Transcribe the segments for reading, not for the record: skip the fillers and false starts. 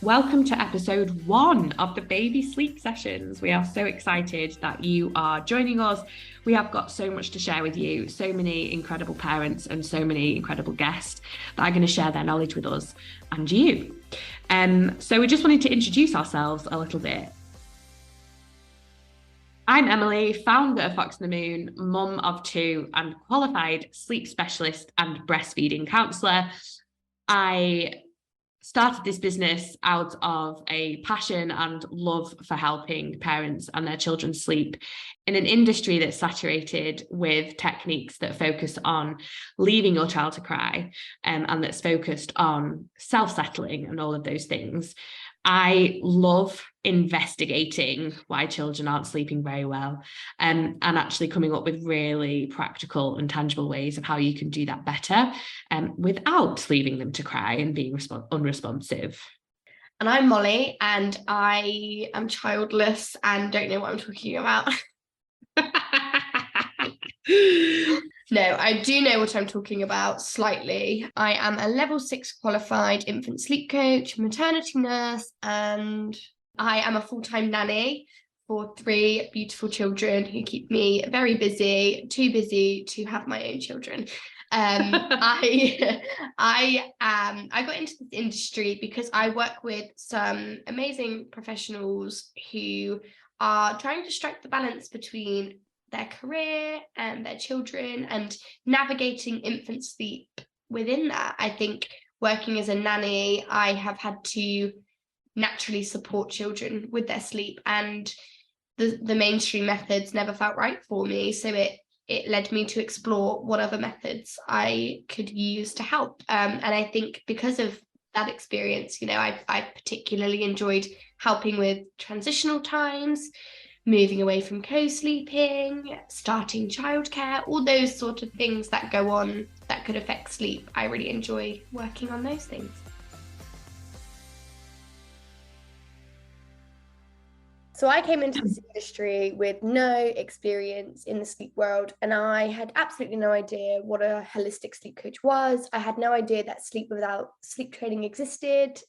Welcome to episode 1 of the Baby Sleep Sessions. We are so excited that you are joining us. We have got so much to share with you, so many incredible parents and so many incredible guests that are going to share their knowledge with us and you. So we just wanted to introduce ourselves a little bit. I'm Emily, founder of Fox and the Moon, mum of 2 and qualified sleep specialist and breastfeeding counsellor. I started this business out of a passion and love for helping parents and their children sleep in an industry that's saturated with techniques that focus on leaving your child to cry, and that's focused on self-settling and all of those things. I love investigating why children aren't sleeping very well, and actually coming up with really practical and tangible ways of how you can do that better without leaving them to cry and being unresponsive. And I'm Molly, and I am childless and don't know what I'm talking about. No, I do know what I'm talking about slightly. I am a level 6 qualified infant sleep coach, maternity nurse, and I am a full-time nanny for 3 beautiful children who keep me very busy, too busy to have my own children. I got into this industry because I work with some amazing professionals who are trying to strike the balance between their career and their children and navigating infant sleep within that. I think working as a nanny, I have had to naturally support children with their sleep, and the mainstream methods never felt right for me. So it led me to explore what other methods I could use to help. And I think because of that experience, I particularly enjoyed helping with transitional times, moving away from co-sleeping, starting childcare, all those sort of things that go on that could affect sleep. I really enjoy working on those things. So I came into this industry with no experience in the sleep world, and I had absolutely no idea what a holistic sleep coach was. I had no idea that sleep without sleep training existed.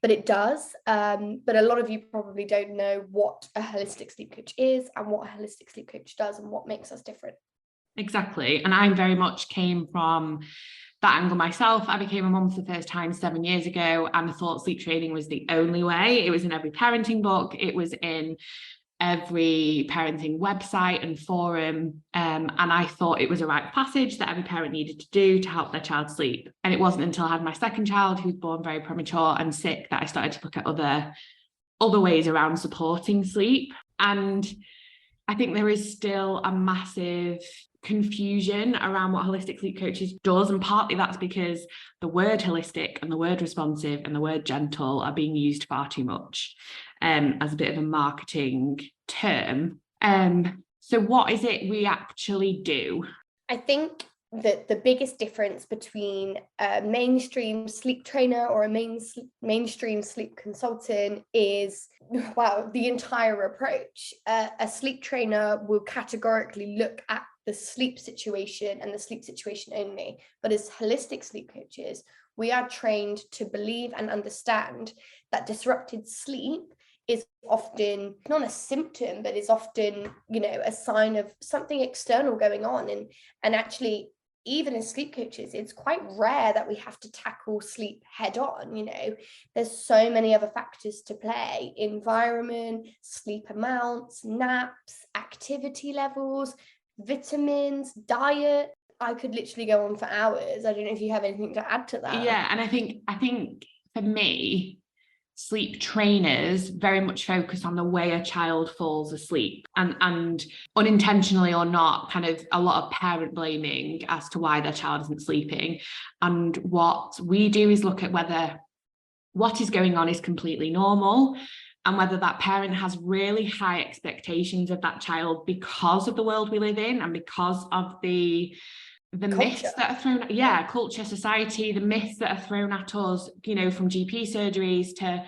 But it does. But a lot of you probably don't know what a holistic sleep coach is and what a holistic sleep coach does and what makes us different. Exactly. And I very much came from that angle myself. I became a mum for the first time 7 years ago, and I thought sleep training was the only way. It was in every parenting book. It was in every parenting website and forum, and I thought it was a rite of passage that every parent needed to do to help their child sleep. And it wasn't until I had my second child, who was born very premature and sick, that I started to look at other ways around supporting sleep. And I think there is still a massive confusion around what holistic sleep coaches does, and partly that's because the word holistic and the word responsive and the word gentle are being used far too much as a bit of a marketing term. So what is it we actually do? I think that the biggest difference between a mainstream sleep trainer or a mainstream sleep consultant is, the entire approach. A sleep trainer will categorically look at the sleep situation and the sleep situation only. But as holistic sleep coaches, we are trained to believe and understand that disrupted sleep is often not a symptom, but is often, a sign of something external going on. And actually, even as sleep coaches, it's quite rare that we have to tackle sleep head on. There's so many other factors to play: environment, sleep amounts, naps, activity levels, vitamins, diet. I could literally go on for hours. I don't know if you have anything to add to that. Yeah, and I think for me, sleep trainers very much focus on the way a child falls asleep, and unintentionally or not, kind of a lot of parent blaming as to why their child isn't sleeping. And what we do is look at whether what is going on is completely normal, and whether that parent has really high expectations of that child because of the world we live in and because of the myths that are thrown, culture, society, the myths that are thrown at us, from GP surgeries to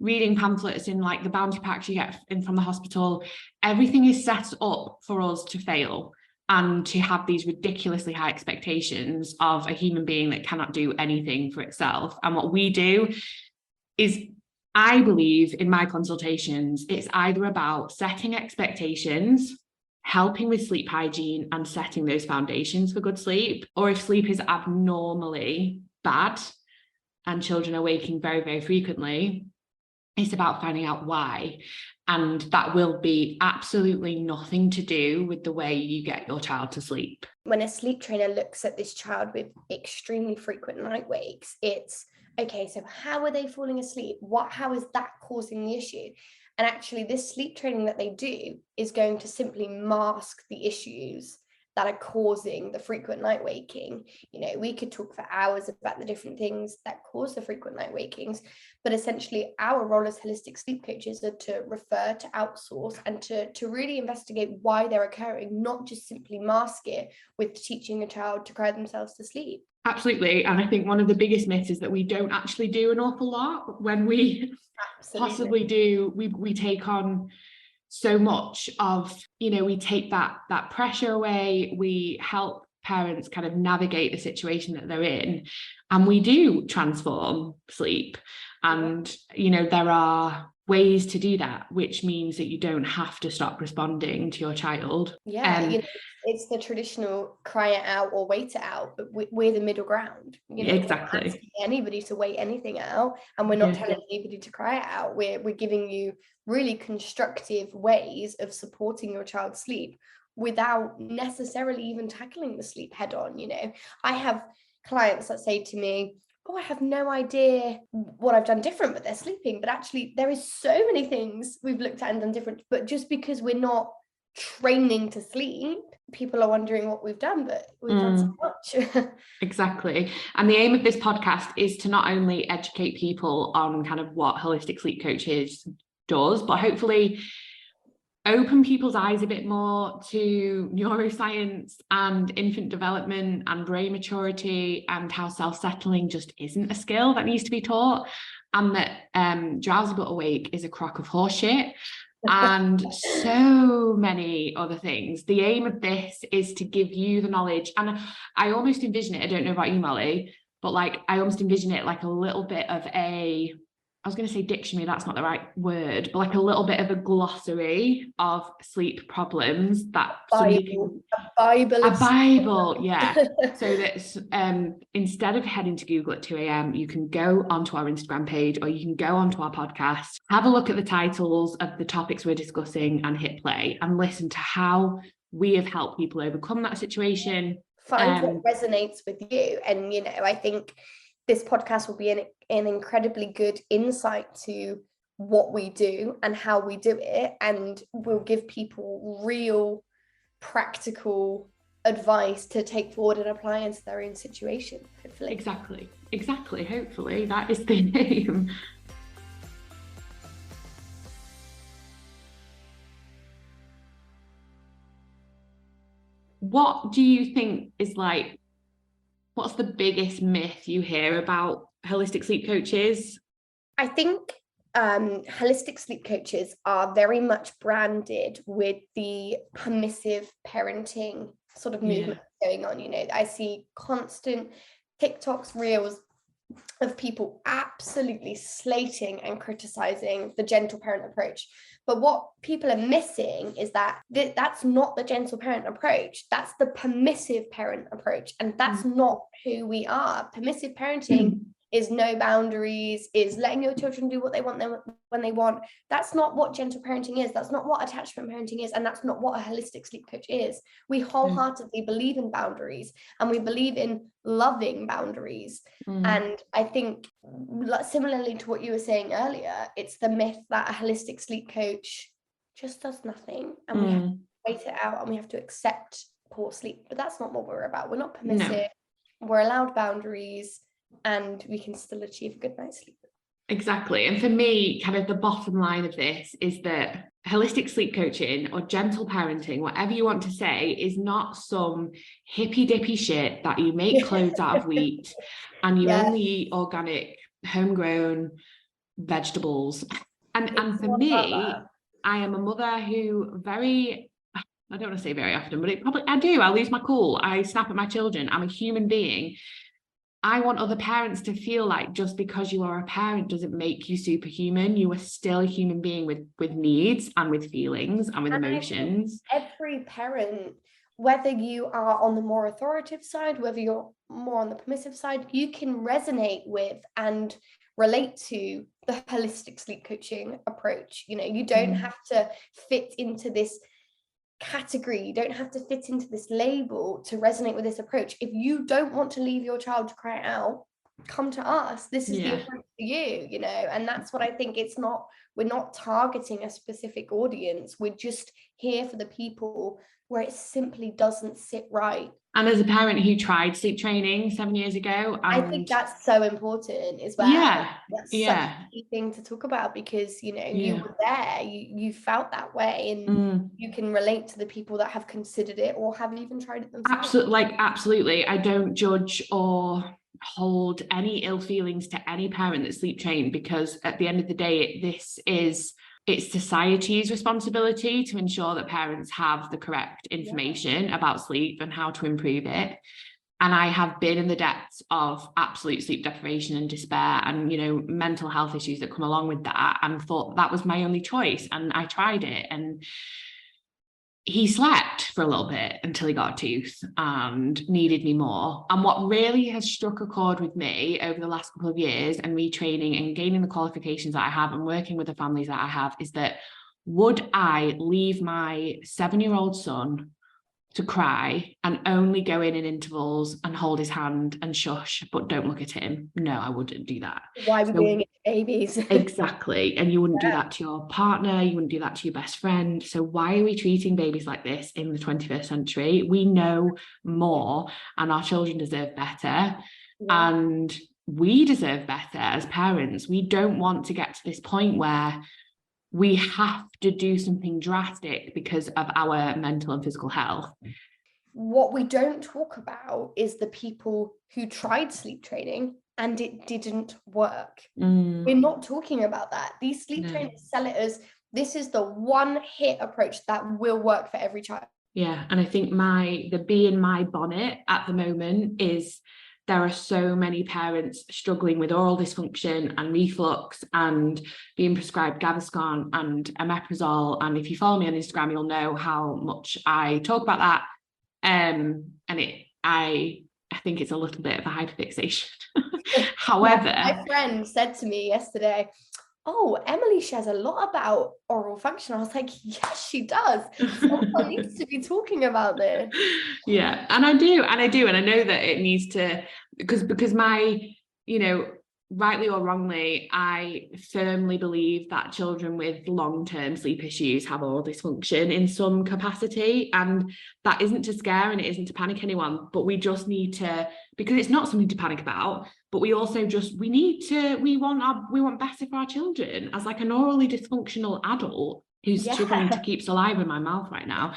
reading pamphlets in like the bounty packs you get in from the hospital. Everything is set up for us to fail and to have these ridiculously high expectations of a human being that cannot do anything for itself. And what we do is, I believe in my consultations, it's either about setting expectations, helping with sleep hygiene and setting those foundations for good sleep, or if sleep is abnormally bad and children are waking very, very frequently, it's about finding out why. And that will be absolutely nothing to do with the way you get your child to sleep. When a sleep trainer looks at this child with extremely frequent night wakes, it's, okay, so how are they falling asleep? How is that causing the issue? And actually, this sleep training that they do is going to simply mask the issues that are causing the frequent night waking. You know, we could talk for hours about the different things that cause the frequent night wakings, but essentially our role as holistic sleep coaches are to refer, to outsource, and to really investigate why they're occurring, not just simply mask it with teaching a child to cry themselves to sleep. Absolutely. And I think one of the biggest myths is that we don't actually do an awful lot. When we possibly do, we take on so much of, you know, we take that pressure away, we help parents kind of navigate the situation that they're in, and we do transform sleep. And, you know, there are ways to do that, which means that you don't have to stop responding to your child. You know, it's the traditional cry it out or wait it out, but we're the middle ground. You know, exactly. we're not asking anybody to wait anything out, and we're not telling anybody to cry it out. We're giving you really constructive ways of supporting your child's sleep without necessarily even tackling the sleep head on. You know, I have clients that say to me, oh, I have no idea what I've done different, but they're sleeping. But actually, there is so many things we've looked at and done different. But just because we're not training to sleep, people are wondering what we've done, but we've done so much. Exactly. And the aim of this podcast is to not only educate people on kind of what holistic sleep coaches does, but hopefully open people's eyes a bit more to neuroscience and infant development and brain maturity, and how self-settling just isn't a skill that needs to be taught, and that drowsy but awake is a crock of horseshit, and so many other things. The aim of this is to give you the knowledge, and I almost envision it, I don't know about you, Molly, but like I almost envision it like a little bit of a, I was going to say dictionary, that's not the right word, but like a little bit of a glossary of sleep problems that a Bible, yeah. So that instead of heading to Google at 2 a.m, you can go onto our Instagram page, or you can go onto our podcast, have a look at the titles of the topics we're discussing and hit play and listen to how we have helped people overcome that situation. Find what resonates with you. And, you know, I think this podcast will be an incredibly good insight to what we do and how we do it, and will give people real practical advice to take forward and apply into their own situation, hopefully. Exactly, hopefully that is the aim. What do you think is like, what's the biggest myth you hear about holistic sleep coaches? I think holistic sleep coaches are very much branded with the permissive parenting sort of movement going on. You know, I see constant TikToks, reels of people absolutely slating and criticizing the gentle parent approach. But what people are missing is that that's not the gentle parent approach. That's the permissive parent approach. And that's not who we are. Permissive parenting is no boundaries, is letting your children do what they want them when they want. That's not what gentle parenting is. That's not what attachment parenting is. And that's not what a holistic sleep coach is. We wholeheartedly believe in boundaries, and we believe in loving boundaries. And I think similarly to what you were saying earlier, it's the myth that a holistic sleep coach just does nothing, and we have to wait it out, and we have to accept poor sleep. But that's not what we're about. We're not permissive. No. We're allowed boundaries, and we can still achieve a good night's sleep. Exactly. And for me, kind of the bottom line of this is that holistic sleep coaching or gentle parenting, whatever you want to say, is not some hippy dippy shit that you make clothes out of wheat and you only eat organic, homegrown vegetables. And for me, I am a mother who I don't want to say very often, but I lose my cool. I snap at my children. I'm a human being. I want other parents to feel like just because you are a parent doesn't make you superhuman. You are still a human being with needs and with feelings and with emotions. Every parent, whether you are on the more authoritative side, whether you're more on the permissive side, you can resonate with and relate to the holistic sleep coaching approach. You know, you don't have to fit into this category, you don't have to fit into this label to resonate with this approach. If you don't want to leave your child to cry out, come to us. This is the approach for you, you know. And that's what I think. We're not targeting a specific audience, we're just here for the people where it simply doesn't sit right. And as a parent who tried sleep training 7 years ago, I think that's so important as well. That's such a key thing to talk about, because you know, you were there, you felt that way, and you can relate to the people that have considered it or haven't even tried it themselves. Absolutely. I don't judge or hold any ill feelings to any parent that's sleep trained, because at the end of the day, it's society's responsibility to ensure that parents have the correct information about sleep and how to improve it. And I have been in the depths of absolute sleep deprivation and despair and, you know, mental health issues that come along with that, and thought that was my only choice. And I tried it, and he slept for a little bit until he got a tooth and needed me more. And what really has struck a chord with me over the last couple of years and retraining and gaining the qualifications that I have and working with the families that I have is that, would I leave my 7-year-old son to cry and only go in intervals and hold his hand and shush, but don't look at him? No, I wouldn't do that. Why are we doing it to babies? Exactly. And you wouldn't do that to your partner, you wouldn't do that to your best friend. So why are we treating babies like this in the 21st century? We know more, and our children deserve better. And we deserve better as parents. We don't want to get to this point where we have to do something drastic because of our mental and physical health. What we don't talk about is the people who tried sleep training and it didn't work. We're not talking about that. These sleep trainers sell it as this is the one hit approach that will work for every child. Yeah, and I think the bee in my bonnet at the moment is there are so many parents struggling with oral dysfunction and reflux and being prescribed Gaviscon and omeprazole. And if you follow me on Instagram, you'll know how much I talk about that. And I think it's a little bit of a hyperfixation. However, my friend said to me yesterday, "Oh, Emily shares a lot about oral function." I was like, yes, she does. Someone needs to be talking about this. Yeah, and I do. And I know that it needs to, because my, you know, rightly or wrongly, I firmly believe that children with long-term sleep issues have oral dysfunction in some capacity, and that isn't to scare and it isn't to panic anyone, but we just need to, because it's not something to panic about, but we also just, we want better for our children. As like an orally dysfunctional adult who's struggling to keep saliva in my mouth right now,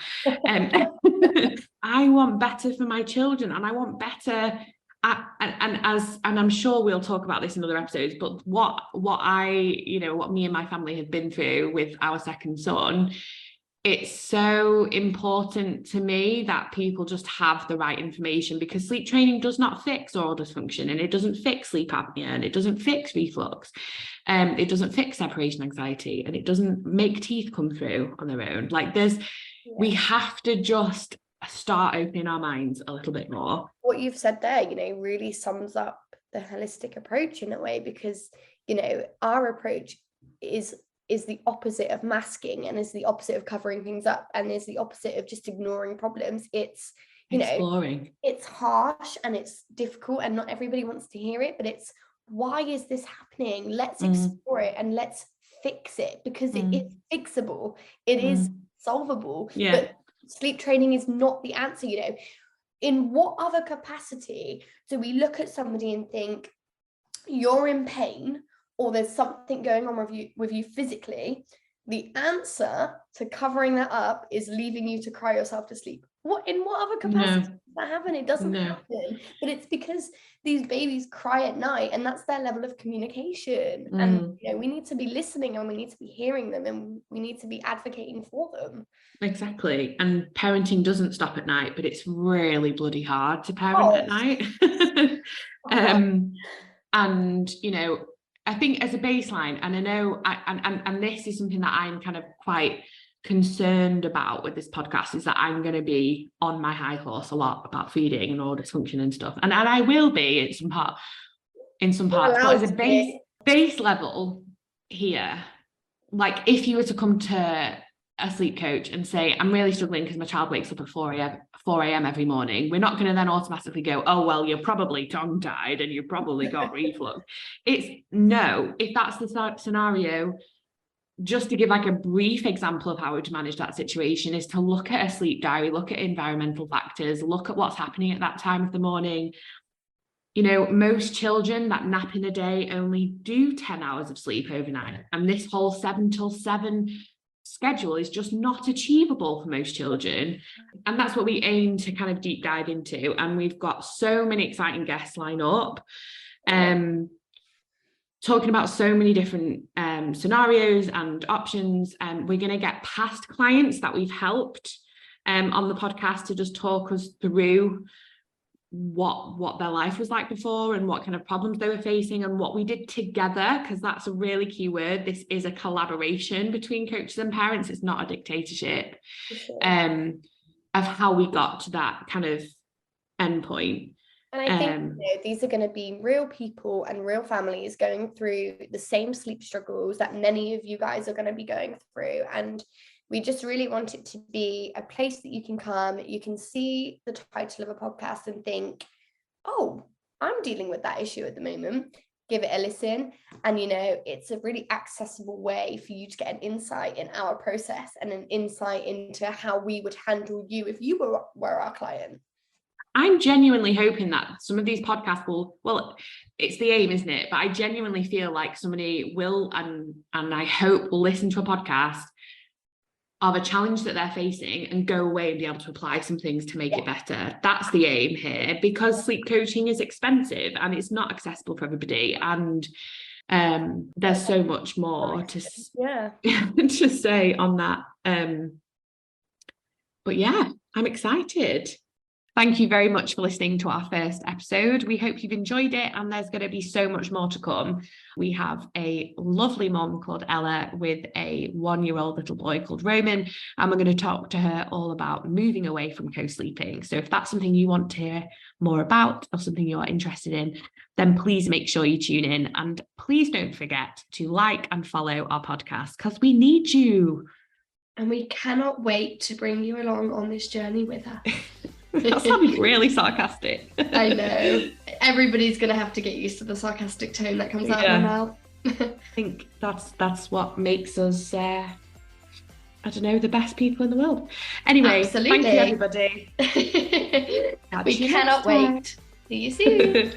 I want better for my children, and I want better. And I'm sure we'll talk about this in other episodes, but what me and my family have been through with our second son, it's so important to me that people just have the right information, because sleep training does not fix oral dysfunction, and it doesn't fix sleep apnea, and it doesn't fix reflux, it doesn't fix separation anxiety, and it doesn't make teeth come through on their own. Like we have to just start opening our minds a little bit more. What you've said there, you know, really sums up the holistic approach in a way, because, you know, our approach is the opposite of masking, and is the opposite of covering things up, and is the opposite of just ignoring problems. It's, you know, it's harsh and it's difficult and not everybody wants to hear it, but it's, why is this happening? Let's explore it and let's fix it, because it is fixable. It is solvable. But sleep training is not the answer. You know, in what other capacity do we look at somebody and think, you're in pain, or there's something going on with you physically, the answer to covering that up is leaving you to cry yourself to sleep. In what other capacity does that happen? It doesn't happen. But it's because these babies cry at night, and that's their level of communication. And we need to be listening, and we need to be hearing them, and we need to be advocating for them. Exactly. And parenting doesn't stop at night, but it's really bloody hard to parent at night. And I think as a baseline, and I know, and this is something that I'm kind of quite concerned about with this podcast, is that I'm going to be on my high horse a lot about feeding and all dysfunction and stuff, and I will be in some parts, but as a base level here, like if you were to come to a sleep coach and say, I'm really struggling because my child wakes up at 4 a.m. every morning, we're not going to then automatically go, oh, well, you're probably tongue-tied and you've probably got reflux. It's no, if that's the scenario, just to give like a brief example of how to manage that situation is to look at a sleep diary, look at environmental factors, look at what's happening at that time of the morning. Most children that nap in a day only do 10 hours of sleep overnight. And this whole 7 till 7 schedule is just not achievable for most children. And that's what we aim to kind of deep dive into. And we've got so many exciting guests lined up, talking about so many different scenarios and options. And we're going to get past clients that we've helped on the podcast to just talk us through what their life was like before and what kind of problems they were facing and what we did together, because that's a really key word. This is a collaboration between coaches and parents. It's not a dictatorship. Of how we got to that kind of endpoint. And I think these are going to be real people and real families going through the same sleep struggles that many of you guys are going to be going through. And we just really want it to be a place that you can come, you can see the title of a podcast and think, oh, I'm dealing with that issue at the moment. Give it a listen. And, it's a really accessible way for you to get an insight in our process and an insight into how we would handle you if you were our client. I'm genuinely hoping that some of these podcasts well, it's the aim, isn't it? But I genuinely feel like somebody will, and I hope will listen to a podcast of a challenge that they're facing and go away and be able to apply some things to make it better. That's the aim here, because sleep coaching is expensive and it's not accessible for everybody. And there's so much more to say on that. But yeah, I'm excited. Thank you very much for listening to our first episode. We hope you've enjoyed it, and there's going to be so much more to come. We have a lovely mom called Ella with a 1-year-old little boy called Roman, and we're going to talk to her all about moving away from co-sleeping. So if that's something you want to hear more about or something you're interested in, then please make sure you tune in. And please don't forget to like and follow our podcast, because we need you. And we cannot wait to bring you along on this journey with us. That sounded really sarcastic. I know. Everybody's going to have to get used to the sarcastic tone that comes out of my mouth. I think that's what makes us, the best people in the world. Anyway, Absolutely. Thank you, everybody. We cannot wait. See you soon.